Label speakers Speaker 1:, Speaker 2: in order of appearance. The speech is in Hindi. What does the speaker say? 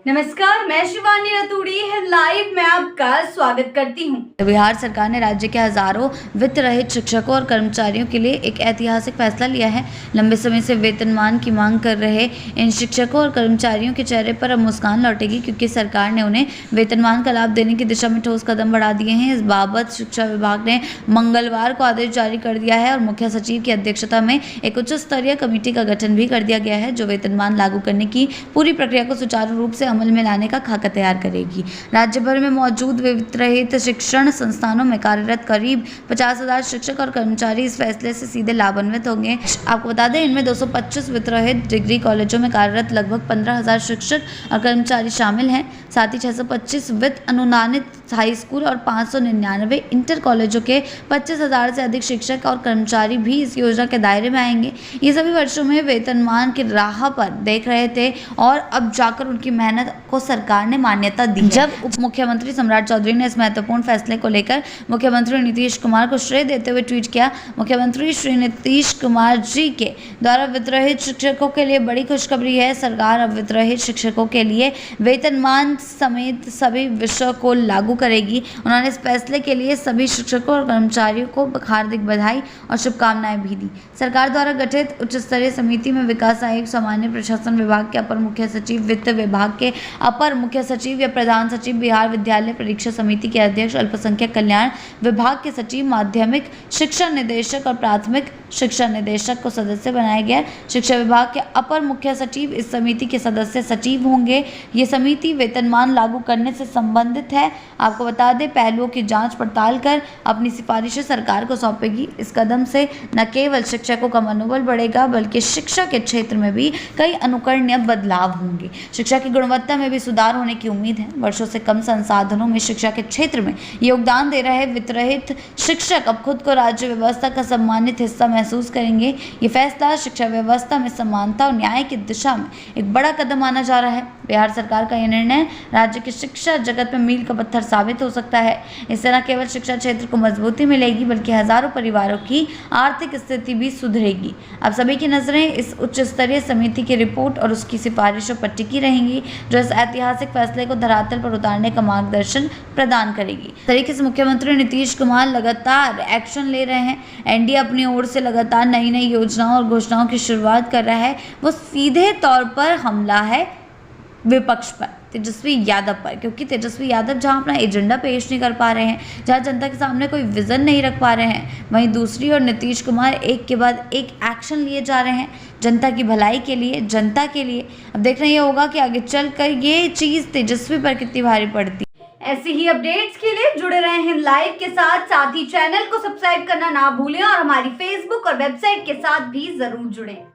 Speaker 1: नमस्कार, मैं शिवानी रतूड़ी लाइव में आपका स्वागत करती हूं।
Speaker 2: बिहार सरकार ने राज्य के हजारों वित्त रहित शिक्षकों और कर्मचारियों के लिए एक ऐतिहासिक फैसला लिया है। लंबे समय से वेतनमान की मांग कर रहे इन शिक्षकों और कर्मचारियों के चेहरे पर अब मुस्कान लौटेगी, क्योंकि सरकार ने उन्हें वेतनमान का लाभ देने की दिशा में ठोस कदम बढ़ा दिए हैं। इस बाबत शिक्षा विभाग ने मंगलवार को आदेश जारी कर दिया है और मुख्य सचिव की अध्यक्षता में एक उच्च स्तरीय कमेटी का गठन भी कर दिया गया है, जो वेतनमान लागू करने की पूरी प्रक्रिया को सुचारू रूप से अमल में लाने का खाका तैयार करेगी। राज्य भर में मौजूद वित्त रहित शिक्षण संस्थानों में कार्यरत करीब 50,000 शिक्षक और कर्मचारी इस फैसले से सीधे लाभान्वित होंगे। आपको बता दें, इनमें 225 वित्त रहित डिग्री कॉलेजों में कार्यरत लगभग 15,000 शिक्षक और कर्मचारी शामिल हैं। साथ ही 625 वित्त अनुदानित हाई स्कूल और 599 इंटर कॉलेजों के 25,000 से अधिक शिक्षक और कर्मचारी भी इस योजना के दायरे में आएंगे। ये सभी वर्षों में वेतनमान की राह पर देख रहे थे और अब जाकर उनकी मेहनत को सरकार ने मान्यता दी। जब उप मुख्यमंत्री सम्राट चौधरी ने इस महत्वपूर्ण फैसले को लेकर मुख्यमंत्री नीतीश कुमार को श्रेय देते हुए ट्वीट किया, मुख्यमंत्री श्री नीतीश कुमार जी के द्वारा वित्त रहित शिक्षकों के लिए बड़ी खुशखबरी है। सरकार अब वित्त रहित शिक्षकों के लिए वेतनमान समेत सभी विषयों को लागू करेगी। उन्होंने इस फैसले के लिए सभी शिक्षकों और कर्मचारियों को हार्दिक बधाई और शुभकामनाएं भी दी। सरकार द्वारा गठित उच्च स्तरीय समिति में विकास आयुक्त, सामान्य प्रशासन विभाग के अपर मुख्य सचिव, वित्त विभाग के अपर मुख्य सचिव या प्रधान सचिव, बिहार विद्यालय परीक्षा समिति के अध्यक्ष, अल्पसंख्यक कल्याण विभाग के सचिव, माध्यमिक शिक्षा निदेशक और प्राथमिक शिक्षा निदेशक को सदस्य बनाया गया। शिक्षा विभाग के अपर मुख्य सचिव इस समिति के सदस्य सचिव होंगे। ये समिति वेतनमान लागू करने से संबंधित है। आपको बता दें, पहलुओं की जांच पड़ताल कर अपनी सिफारिशें सरकार को सौंपेगी। इस कदम से न केवल शिक्षकों का मनोबल बढ़ेगा, बल्कि शिक्षा के क्षेत्र में भी कई अनुकरणीय बदलाव होंगे। शिक्षा की गुणवत्ता में भी सुधार होने की उम्मीद है। वर्षों से कम संसाधनों में शिक्षा के क्षेत्र में योगदान दे रहे वित्त रहित शिक्षक अब खुद को राज्य व्यवस्था का सम्मानित हिस्सा महसूस करेंगे। ये फैसला शिक्षा व्यवस्था में समानता और न्याय की दिशा में एक बड़ा कदम माना जा रहा है। बिहार सरकार का यह निर्णय राज्य की शिक्षा जगत में मील का पत्थर साबित हो सकता है। इससे न केवल शिक्षा क्षेत्र को मजबूती मिलेगी, बल्कि हजारों परिवारों की आर्थिक स्थिति भी सुधरेगी। अब सभी की नजरें इस उच्च स्तरीय समिति की रिपोर्ट और उसकी सिफारिशों पर टिकी रहेंगी, जो इस ऐतिहासिक फैसले को धरातल पर उतारने का मार्गदर्शन प्रदान करेगी। इस तरीके से मुख्यमंत्री नीतीश कुमार लगातार एक्शन ले रहे हैं। एनडीए अपनी ओर से लगातार नई नई योजनाओं और घोषणाओं की शुरुआत कर रहा है। वो सीधे तौर पर हमला है विपक्ष पर, तेजस्वी यादव पर, क्योंकि तेजस्वी यादव जहां अपना एजेंडा पेश नहीं कर पा रहे हैं, जहां जनता के सामने कोई विजन नहीं रख पा रहे हैं, वहीं दूसरी ओर नीतीश कुमार एक के बाद एक एक्शन लिए जा रहे हैं जनता की भलाई के लिए, जनता के लिए। अब देखना ये होगा कि आगे चलकर ये चीज़ तेजस्वी पर कितनी भारी पड़ती।
Speaker 1: ऐसी ही अपडेट्स के लिए जुड़े रहे हैं लाइव के साथ ही चैनल को सब्सक्राइब करना ना भूलें और हमारी फेसबुक और वेबसाइट के साथ भी जरूर जुड़ें।